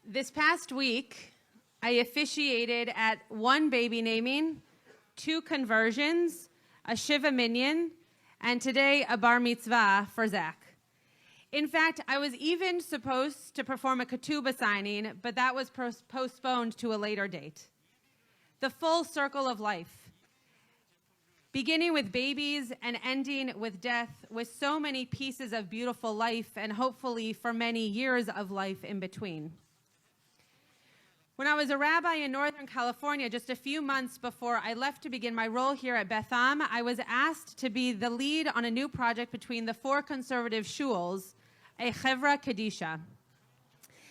This past week, I officiated at 1 baby naming, 2 conversions, a Shiva minyan, and today a bar mitzvah for Zach. In fact, I was even supposed to perform a ketubah signing, but that was postponed to a later date. The full circle of life, beginning with babies and ending with death, with so many pieces of beautiful life and hopefully for many years of life in between. When I was a rabbi in Northern California, just a few months before I left to begin my role here at Beth Am, I was asked to be the lead on a new project between the 4 conservative shuls, a Chevra Kadisha,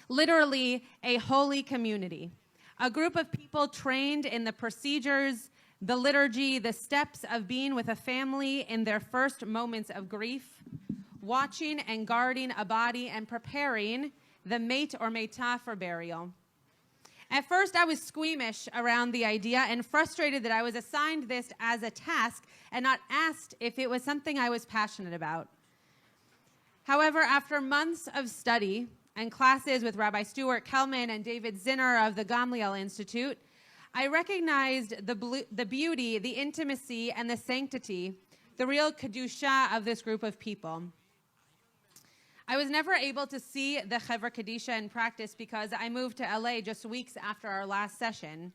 literally a holy community, a group of people trained in the procedures, the liturgy, the steps of being with a family in their first moments of grief, watching and guarding a body and preparing the mate or metah for burial. At first, I was squeamish around the idea and frustrated that I was assigned this as a task and not asked if it was something I was passionate about. However, after months of study and classes with Rabbi Stuart Kelman and David Zinner of the Gamliel Institute, I recognized the beauty, the intimacy, and the sanctity, the real kedusha of this group of people. I was never able to see the Chevra Kadisha in practice because I moved to LA just weeks after our last session.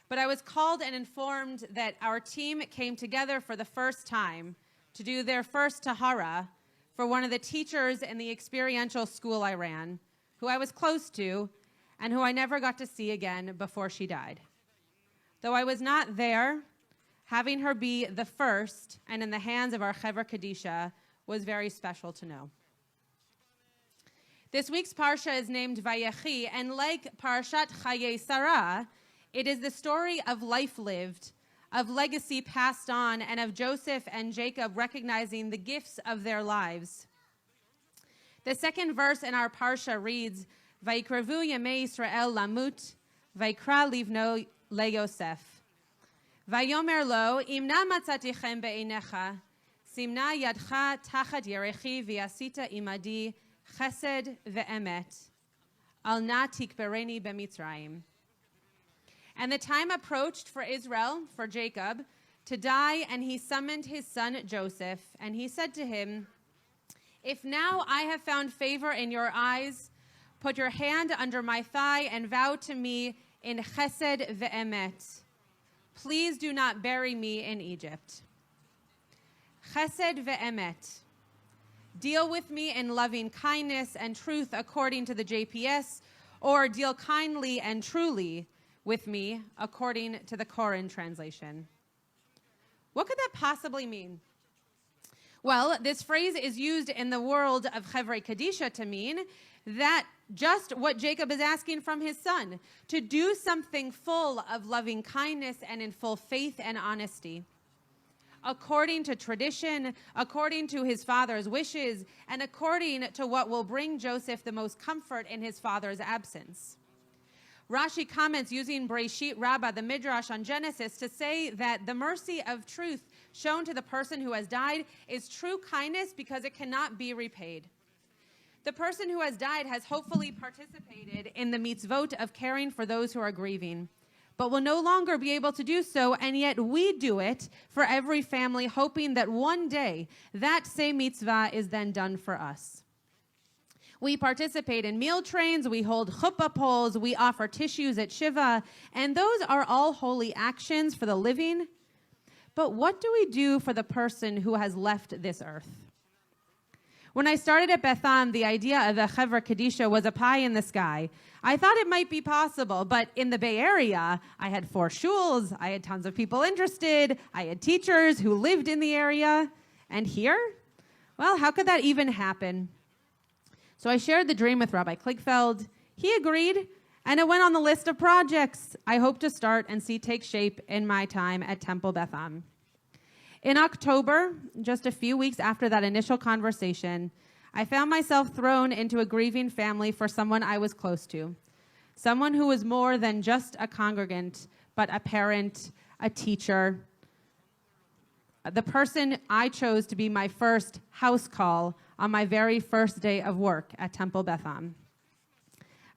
But I was called and informed that our team came together for the first time to do their first tahara for one of the teachers in the experiential school I ran, who I was close to and who I never got to see again before she died. Though I was not there, having her be the first and in the hands of our Chevra Kadisha was very special to know. This week's parsha is named Vayechi, and like Parashat Chayei Sarah, it is the story of life lived, of legacy passed on, and of Joseph and Jacob recognizing the gifts of their lives. The second verse in our parsha reads, Vayikrevu Yemei Yisrael Lamut, Vayikra Livno LeYosef. Vayomer Lo, Imna Matzatichem Be'einecha, Simna Yadcha Tachat Yerechi V'yasita Imadi, Hesed Emet, Al na tikbereni b'Mitzrayim. And the time approached for Israel, for Jacob, to die, and he summoned his son Joseph, and he said to him, If now I have found favor in your eyes, put your hand under my thigh and vow to me in Chesed Emet. Please do not bury me in Egypt. Chesed Emet. Deal with me in loving kindness and truth according to the JPS, or deal kindly and truly with me according to the Koran translation. What could that possibly mean? Well, this phrase is used in the world of Chevra Kadisha to mean that just what Jacob is asking from his son, to do something full of loving kindness and in full faith and honesty, according to tradition, according to his father's wishes, and according to what will bring Joseph the most comfort in his father's absence. Rashi comments using Breshit Rabbah, the Midrash on Genesis, to say that the mercy of truth shown to the person who has died is true kindness because it cannot be repaid. The person who has died has hopefully participated in the mitzvot of caring for those who are grieving, but will no longer be able to do so, and yet we do it for every family, hoping that one day that same mitzvah is then done for us. We participate in meal trains, we hold chuppah poles, we offer tissues at Shiva, and those are all holy actions for the living. But what do we do for the person who has left this earth? When I started at Beth Am, the idea of a Chevra Kadisha was a pie in the sky. I thought it might be possible, but in the Bay Area, I had 4 shuls, I had tons of people interested, I had teachers who lived in the area. And here? Well, how could that even happen? So I shared the dream with Rabbi Kligfeld. He agreed, and it went on the list of projects I hope to start and see take shape in my time at Temple Beth Am. In October, just a few weeks after that initial conversation, I found myself thrown into a grieving family for someone I was close to, someone who was more than just a congregant, but a parent, a teacher, the person I chose to be my first house call on my very first day of work at Temple Beth Am.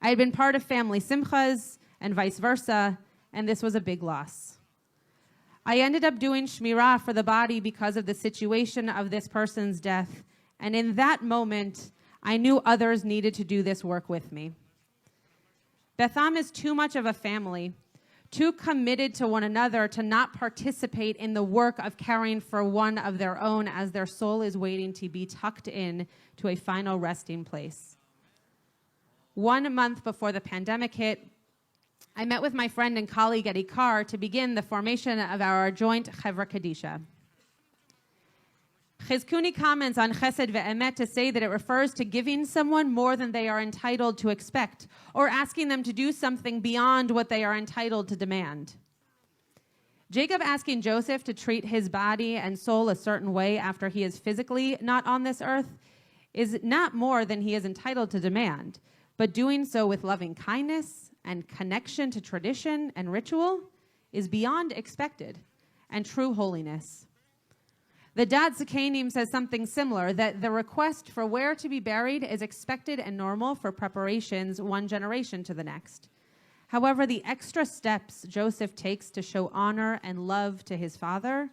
I had been part of family simchas and vice versa, and this was a big loss. I ended up doing shmirah for the body because of the situation of this person's death, and in that moment, I knew others needed to do this work with me. Beth Am is too much of a family, too committed to one another to not participate in the work of caring for one of their own as their soul is waiting to be tucked in to a final resting place. 1 month before the pandemic hit, I met with my friend and colleague at Ikar to begin the formation of our joint Chevra Kadisha. Chizkuni comments on Hesed Emet to say that it refers to giving someone more than they are entitled to expect, or asking them to do something beyond what they are entitled to demand. Jacob asking Joseph to treat his body and soul a certain way after he is physically not on this earth is not more than he is entitled to demand, but doing so with loving kindness and connection to tradition and ritual is beyond expected and true holiness. The Dad Zakanim says something similar, that the request for where to be buried is expected and normal for preparations one generation to the next. However, the extra steps Joseph takes to show honor and love to his father,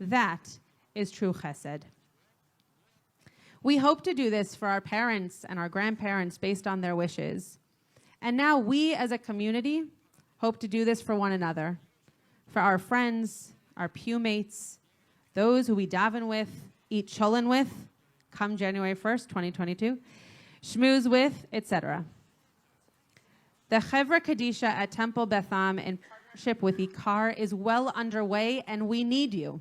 that is true chesed. We hope to do this for our parents and our grandparents based on their wishes. And now we as a community hope to do this for one another, for our friends, our pewmates, those who we daven with, eat cholent with, come January 1st, 2022, shmooze with, etc. The Chevra Kadisha at Temple Beth Am in partnership with Ikar is well underway, and we need you.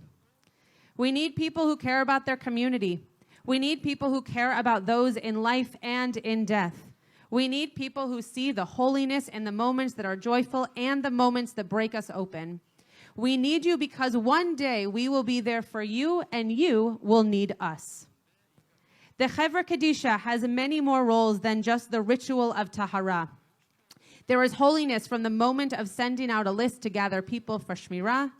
We need people who care about their community. We need people who care about those in life and in death. We need people who see the holiness in the moments that are joyful and the moments that break us open. We need you because one day we will be there for you and you will need us. The Chevra Kadisha has many more roles than just the ritual of Tahara. There is holiness from the moment of sending out a list to gather people for Shmirah.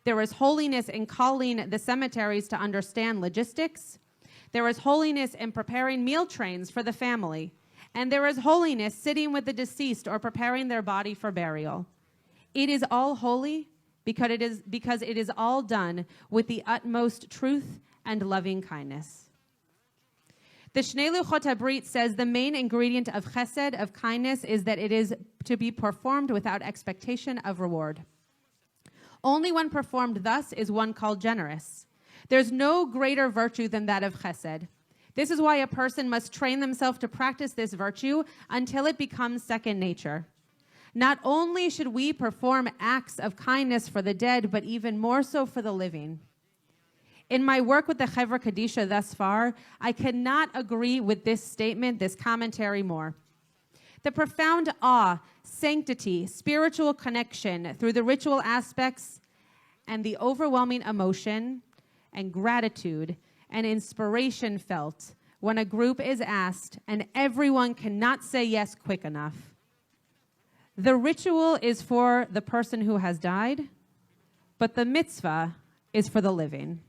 There is holiness in calling the cemeteries to understand logistics. There is holiness in preparing meal trains for the family. And there is holiness sitting with the deceased or preparing their body for burial. It is all holy because it is all done with the utmost truth and loving kindness. The Shnei Luchot HaBrit says the main ingredient of chesed, of kindness, is that it is to be performed without expectation of reward. Only when performed thus is one called generous. There's no greater virtue than that of chesed. This is why a person must train themselves to practice this virtue until it becomes second nature. Not only should we perform acts of kindness for the dead, but even more so for the living. In my work with the Chevra Kadisha thus far, I cannot agree with this statement, this commentary more. The profound awe, sanctity, spiritual connection through the ritual aspects, and the overwhelming emotion and gratitude and inspiration felt when a group is asked and everyone cannot say yes quick enough. The ritual is for the person who has died, but the mitzvah is for the living.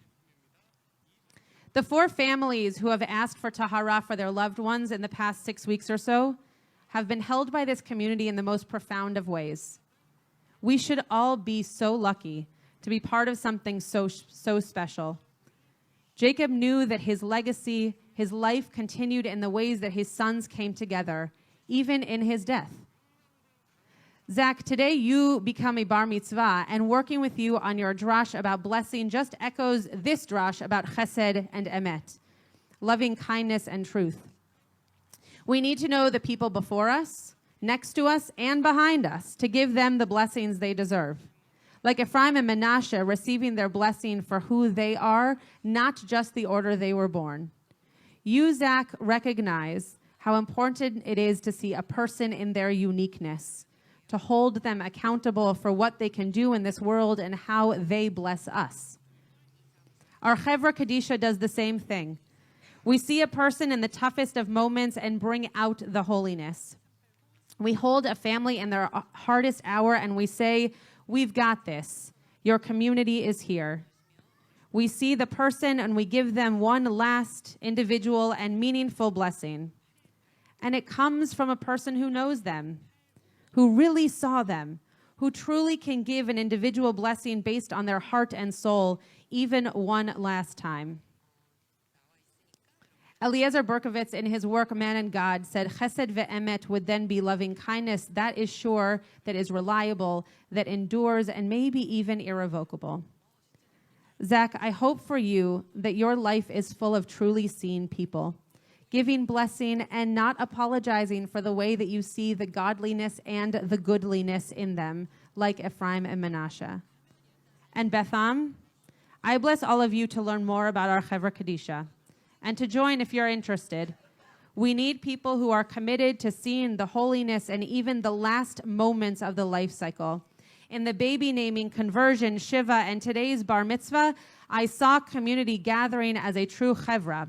The 4 families who have asked for tahara for their loved ones in the past 6 weeks or so have been held by this community in the most profound of ways. We should all be so lucky to be part of something so special. Jacob knew that his legacy, his life continued in the ways that his sons came together, even in his death. Zach, today you become a bar mitzvah, and working with you on your drash about blessing just echoes this drash about chesed and emet, loving kindness and truth. We need to know the people before us, next to us, and behind us to give them the blessings they deserve. Like Ephraim and Manasseh receiving their blessing for who they are, not just the order they were born. You, Zach, recognize how important it is to see a person in their uniqueness, to hold them accountable for what they can do in this world and how they bless us. Our Chevra Kadisha does the same thing. We see a person in the toughest of moments and bring out the holiness. We hold a family in their hardest hour and we say, "We've got this. Your community is here." We see the person and we give them one last individual and meaningful blessing. And it comes from a person who knows them, who really saw them, who truly can give an individual blessing based on their heart and soul, even one last time. Eliezer Berkovitz, in his work Man and God, said Hesed Emet would then be loving kindness that is sure, that is reliable, that endures, and maybe even irrevocable. Zach, I hope for you that your life is full of truly seen people, giving blessing and not apologizing for the way that you see the godliness and the goodliness in them, like Ephraim and Manasseh. And Beth Am, I bless all of you to learn more about our Chevra Kadisha, and to join if you're interested. We need people who are committed to seeing the holiness and even the last moments of the life cycle. In the baby naming, conversion, Shiva, and today's bar mitzvah, I saw community gathering as a true chevra,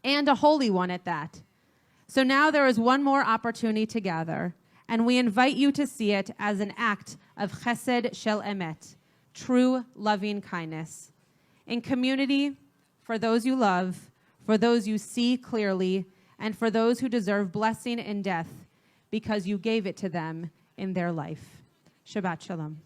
and a holy one at that. So now there is one more opportunity to gather, and we invite you to see it as an act of Hesed Shel Emet, true loving kindness. In community, for those you love, for those you see clearly, and for those who deserve blessing in death, because you gave it to them in their life. Shabbat Shalom.